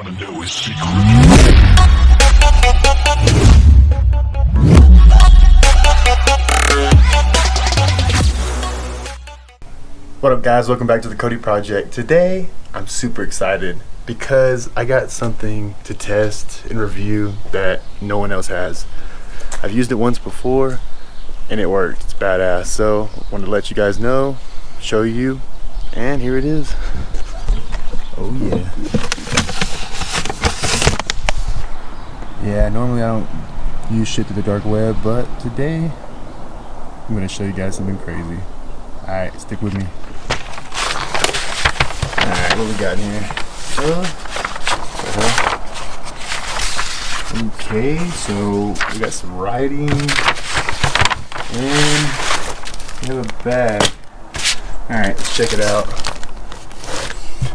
wanna know his secret. What up guys, welcome back to the Cody Project. Today I'm super excited because I got something to test and review that no one else has. I've used it once before and it worked. It's badass. So I wanted to let you guys know, show you, and here it is. Oh yeah. Yeah, normally I don't use shit to the dark web, but today I'm gonna show you guys something crazy. Alright, stick with me. Alright, what we got in here? Okay, so we got some writing and we have a bag. Alright, let's check it out.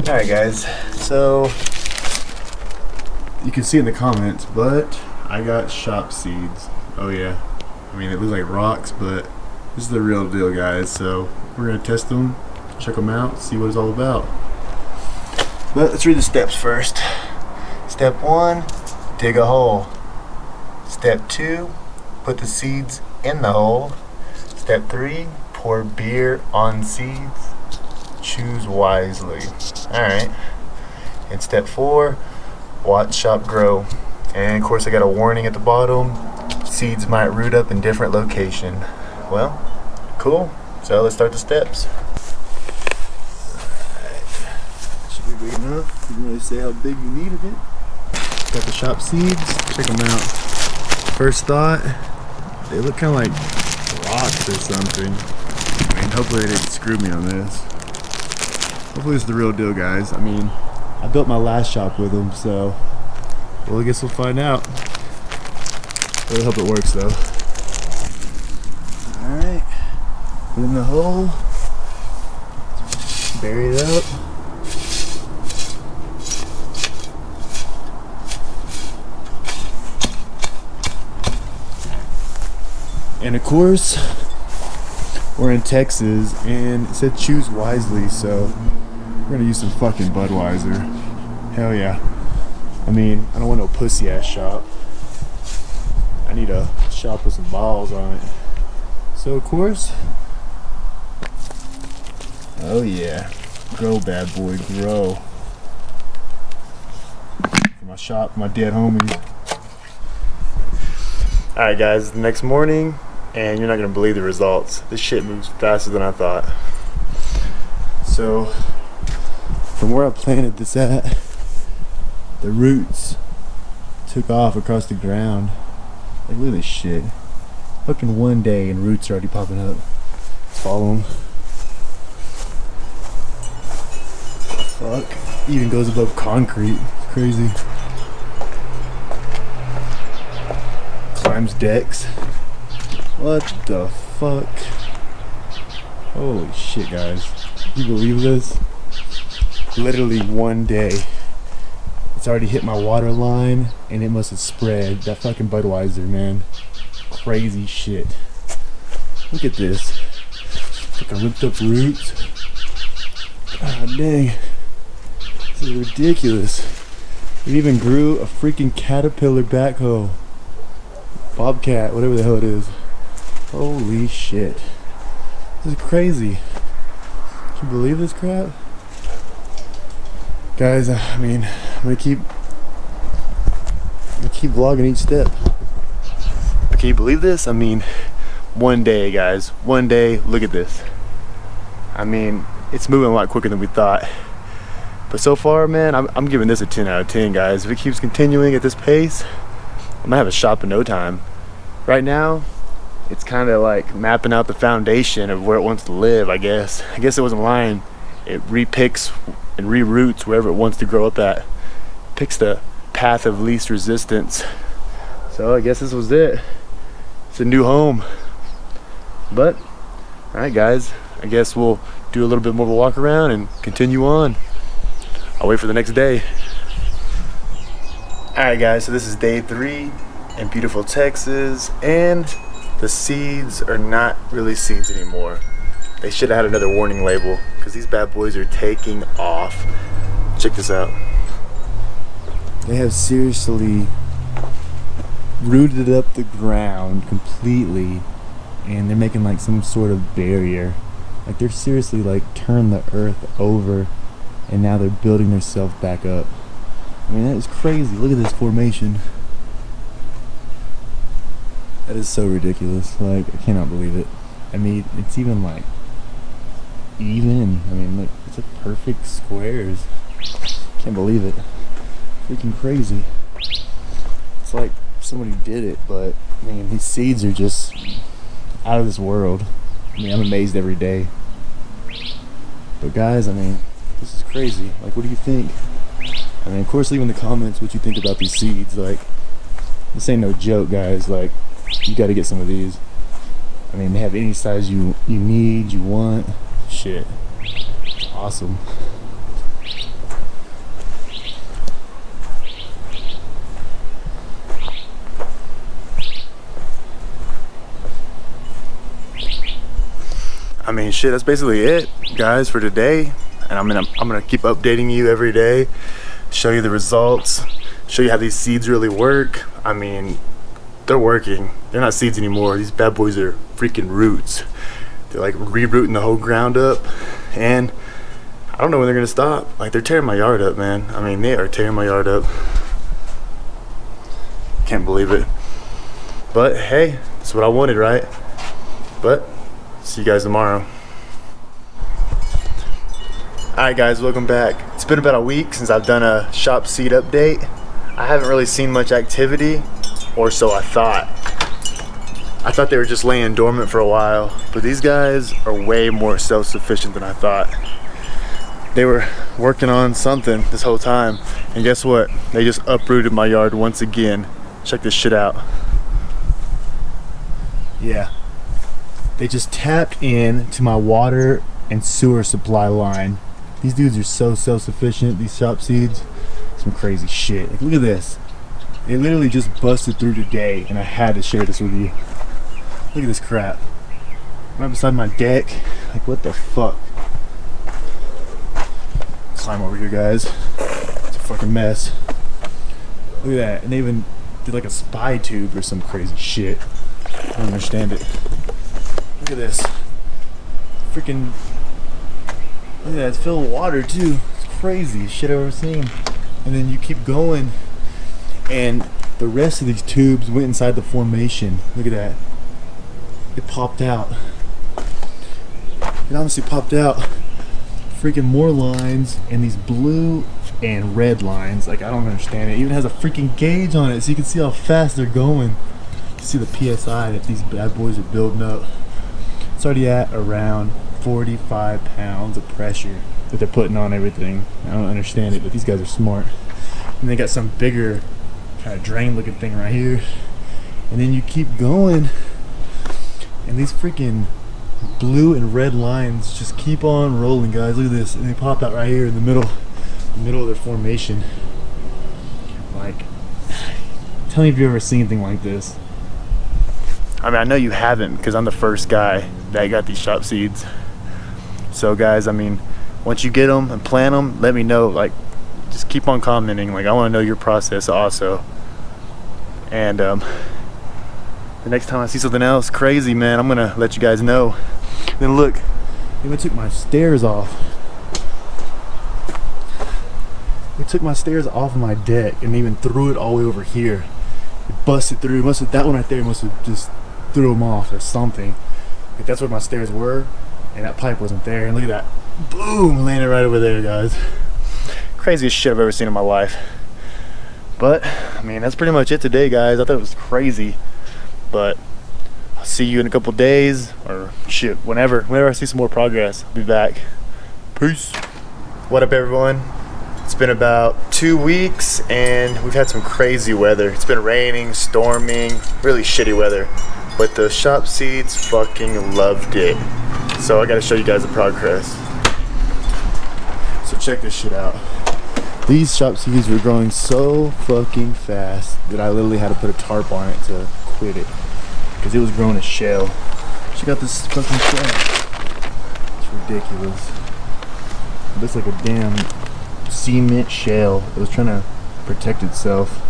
Alright guys, so you can see in the comments, but I got shop seeds. Oh yeah, I mean it looks like rocks, but this is the real deal guys. So we're gonna test them, check them out, see what it's all about. But let's read the steps first. Step 1, dig a hole. Step 2, put the seeds in the hole. Step 3, pour beer on seeds. Choose wisely. Alright. And step 4, watch shop grow. And of course I got a warning at the bottom. Seeds might root up in different location. Well, cool. So let's start the steps. Big enough. Didn't really say how big you needed it. Got the shop seeds. Check them out. First thought, they look kind of like rocks or something. I mean, hopefully they didn't screw me on this. Hopefully it's the real deal, guys. I mean, I built my last shop with them, so well, I guess we'll find out. Really hope it works though. All right, put it in the hole. Bury it up. And of course, we're in Texas, and it said choose wisely, so we're gonna use some fucking Budweiser. Hell yeah. I mean, I don't want no pussy ass shop. I need a shop with some balls on it. So of course, oh yeah, grow bad boy, grow. For my shop, my dead homies. Alright guys, the next morning, and you're not gonna believe the results. This shit moves faster than I thought. So, from where I planted this at, the roots took off across the ground. Like, look at this shit. Fucking one day and roots are already popping up. Let's follow them. Fuck. Even goes above concrete. It's crazy. Climbs decks. What the fuck? Holy shit, guys. Can you believe this? Literally one day. It's already hit my water line and it must have spread. That fucking Budweiser, man. Crazy shit. Look at this. Fucking ripped up roots. God dang. This is ridiculous. It even grew a freaking caterpillar backhoe. Bobcat, whatever the hell it is. Holy shit. This is crazy. Can you believe this crap? Guys, I mean, I'm gonna keep vlogging each step. But can you believe this? I mean, one day, guys. One day, look at this. I mean, it's moving a lot quicker than we thought. But so far, man, I'm giving this a 10 out of 10, guys. If it keeps continuing at this pace, I'm gonna have a shop in no time. Right now, it's kind of like mapping out the foundation of where it wants to live, I guess. I guess it wasn't lying. It repicks and reroutes wherever it wants to grow up at. Picks the path of least resistance. So I guess this was it. It's a new home. But, alright guys, I guess we'll do a little bit more of a walk around and continue on. I'll wait for the next day. Alright guys, so this is day 3 in beautiful Texas, and the seeds are not really seeds anymore. They should have had another warning label, because these bad boys are taking off. Check this out. They have seriously rooted up the ground completely, and they're making like some sort of barrier. Like they're seriously like turned the earth over, and now they're building themselves back up. I mean, that is crazy. Look at this formation. That is so ridiculous. Like, I cannot believe it. I mean, it's even like even. I mean, look, it's like perfect squares. Can't believe it. Freaking crazy. It's like somebody did it, but I mean, these seeds are just out of this world. I mean, I'm amazed every day. But guys, I mean, this is crazy. Like, what do you think? I mean, of course, leave in the comments what you think about these seeds. Like, this ain't no joke, guys. Like, you gotta get some of these. I mean, they have any size you need, you want. Shit. It's awesome. I mean, shit, that's basically it, guys, for today. And I'm gonna keep updating you every day, show you the results, show you how these seeds really work. I mean, they're working. They're not seeds anymore. These bad boys are freaking roots. They're like re-rooting the whole ground up, and I don't know when they're gonna stop. Like, they're tearing my yard up, man. I mean, they are tearing my yard up. Can't believe it. But hey, that's what I wanted, right? But see you guys tomorrow. Alright guys, welcome back. It's been about a week since I've done a shop seed update. I haven't really seen much activity, or so I thought. I thought they were just laying dormant for a while, but these guys are way more self-sufficient than I thought. They were working on something this whole time, and guess what? They just uprooted my yard once again. Check this shit out. Yeah. They just tapped in to my water and sewer supply line. These dudes are so self-sufficient, these shop seeds. Some crazy shit. Like, look at this. It literally just busted through today, and I had to share this with you. Look at this crap. Right beside my deck. Like, what the fuck? Climb over here, guys. It's a fucking mess. Look at that. And they even did like a spy tube or some crazy shit. I don't understand it. Look at this. Freaking. Look at that. It's filled with water, too. It's crazy. Shit I've ever seen. And then you keep going, and the rest of these tubes went inside the formation. Look at that. It popped out. It honestly popped out. Freaking more lines, and these blue and red lines. Like, I don't understand it. It even has a freaking gauge on it, so you can see how fast they're going. You see the PSI that these bad boys are building up. It's already at around 45 pounds of pressure that they're putting on everything. I don't understand it, but these guys are smart. And they got some bigger kind of drain looking thing right here. And then you keep going, and these freaking blue and red lines just keep on rolling, guys. Look at this. And they pop out right here in the middle of their formation. Like, tell me if you've ever seen anything like this. I mean, I know you haven't, because I'm the first guy that got these shop seeds. So guys, I mean, once you get them and plant them, let me know. Like, just keep on commenting. Like, I want to know your process also. And the next time I see something else crazy, man, I'm gonna let you guys know. Then look, they even took my stairs off. They took my stairs off of my deck and even threw it all the way over here. It busted through. That one right there must have just threw them off or something. Like, that's where my stairs were, and that pipe wasn't there. And look at that. Boom! Landed right over there, guys. Craziest shit I've ever seen in my life. But, I mean, that's pretty much it today, guys. I thought it was crazy. But I'll see you in a couple days, or shit, whenever I see some more progress, I'll be back. Peace. What up, everyone? It's been about 2 weeks, and we've had some crazy weather. It's been raining, storming, really shitty weather. But the shop seeds fucking loved it. So I gotta show you guys the progress. So check this shit out. These shop seeds were growing so fucking fast that I literally had to put a tarp on it to quit it, because it was growing a shell. Check out this fucking shell. It's ridiculous. It looks like a damn cement shell. It was trying to protect itself,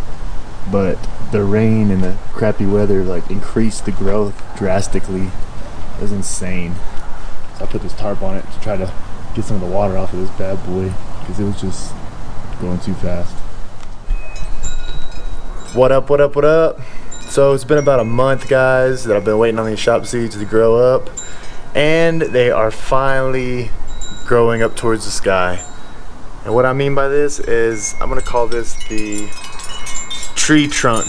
but the rain and the crappy weather like increased the growth drastically. It was insane. So I put this tarp on it to try to get some of the water off of this bad boy because it was just going too fast. What up, what up, what up? So it's been about a month, guys, that I've been waiting on these shop seeds to grow up, and they are finally growing up towards the sky. And what I mean by this is I'm gonna call this the tree trunk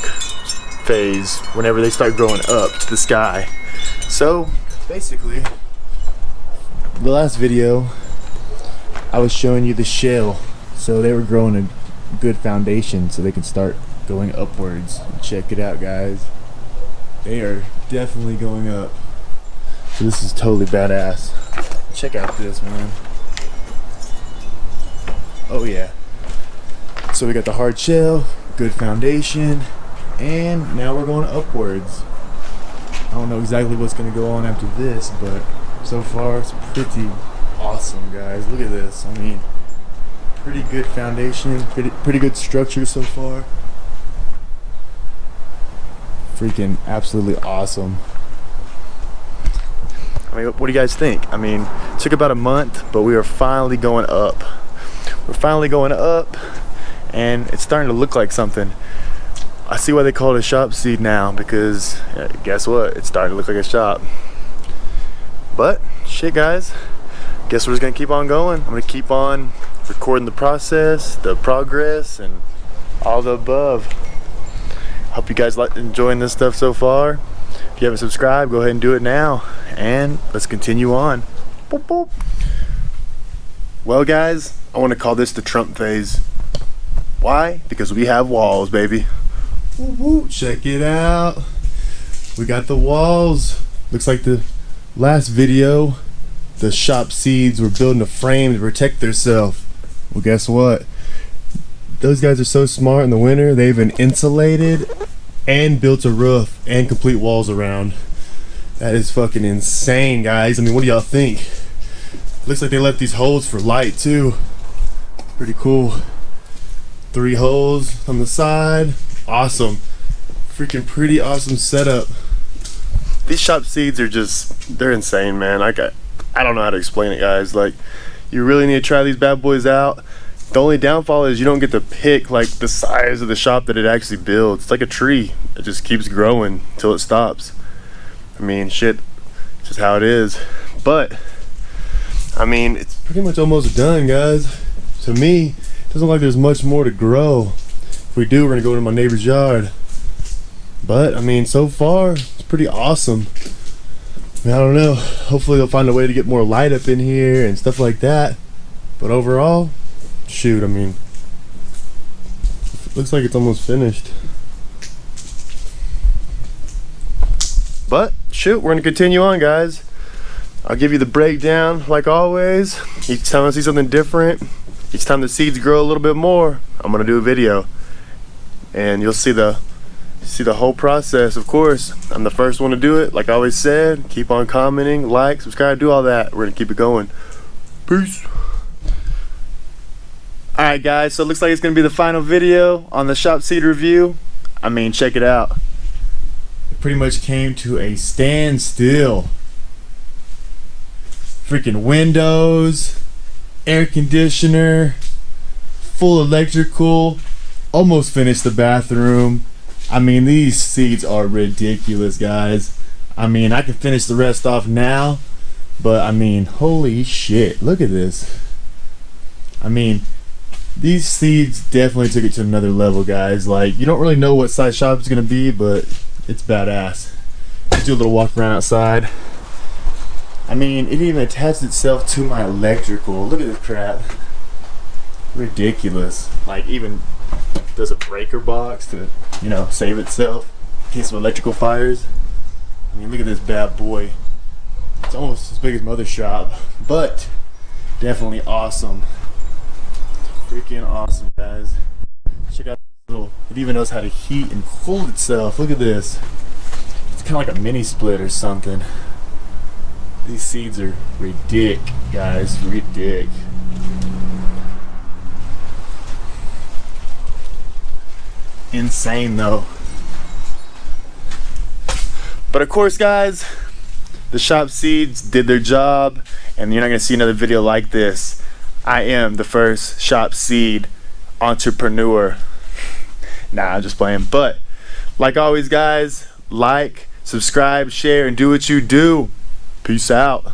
phase, whenever they start growing up to the sky. So basically, the last video I was showing you the shell, so they were growing a good foundation so they can start going upwards. Check it out, guys, they are definitely going up. So this is totally badass. Check out this, man. Oh yeah. So we got the hard shell, good foundation, and now we're going upwards. I don't know exactly what's gonna go on after this, but so far it's pretty awesome, guys. Look at this. I mean, pretty good foundation, pretty good structure so far. Freaking absolutely awesome. I mean, what do you guys think? I mean, it took about a month, but we are finally going up. We're finally going up, and it's starting to look like something. I see why they call it a shop seed now, because guess what? It's starting to look like a shop. But shit, guys, guess we're just gonna keep on going. I'm gonna keep on recording the process, the progress, and all the above. Hope you guys like enjoying this stuff so far. If you haven't subscribed, go ahead and do it now, and let's continue on. Boop, boop. Well, guys, I want to call this the Trump phase. Why? Because we have walls, baby. Woo woo. Check it out. We got the walls. Looks like the last video, the shop seeds were building a frame to protect themselves. Well, guess what? Those guys are so smart in the winter, they even insulated and built a roof and complete walls around. That is fucking insane, guys. I mean, what do y'all think? Looks like they left these holes for light too. Pretty cool. 3 holes on the side. Awesome. Freaking pretty awesome setup. These shop seeds are just, they're insane, man. I don't know how to explain it, guys. Like, you really need to try these bad boys out. The only downfall is you don't get to pick like the size of the shop that it actually builds. It's like a tree. It just keeps growing until it stops. I mean, shit, it's just how it is. But I mean, it's pretty much almost done, guys. To me, it doesn't look like there's much more to grow. If we do, we're gonna go to my neighbor's yard. But I mean, so far it's pretty awesome. I mean, I don't know, hopefully they'll find a way to get more light up in here and stuff like that. But overall, shoot, I mean, it looks like it's almost finished. But shoot, we're gonna continue on, guys. I'll give you the breakdown like always. Each time I see something different, each time the seeds grow a little bit more, I'm gonna do a video, and you'll see the whole process. Of course, I'm the first one to do it. Like I always said, keep on commenting, like, subscribe, do all that. We're gonna keep it going. Peace. Alright, guys, so it looks like it's gonna be the final video on the shop seed review. I mean, check it out. It pretty much came to a standstill. Freaking windows, air conditioner, full electrical, almost finished the bathroom. I mean, these seeds are ridiculous, guys. I mean, I can finish the rest off now, but I mean, holy shit, look at this. I mean, these seeds definitely took it to another level, guys. Like, you don't really know what size shop it's gonna be, but it's badass. Let's do a little walk around outside. I mean, it even attached itself to my electrical. Look at this crap. Ridiculous. Like, even does a breaker box to, you know, save itself in case of electrical fires. I mean, look at this bad boy. It's almost as big as my other shop, but definitely awesome. Freaking awesome, guys. Check out this little, it even knows how to heat and cool itself. Look at this. It's kind of like a mini split or something. These seeds are ridic, guys, ridic. insane though. But of course, guys, the shop seeds did their job, and you're not gonna see another video like this. I am the first shop seed entrepreneur. Nah, I'm just playing. But like always, guys, like, subscribe, share, and do what you do. Peace out.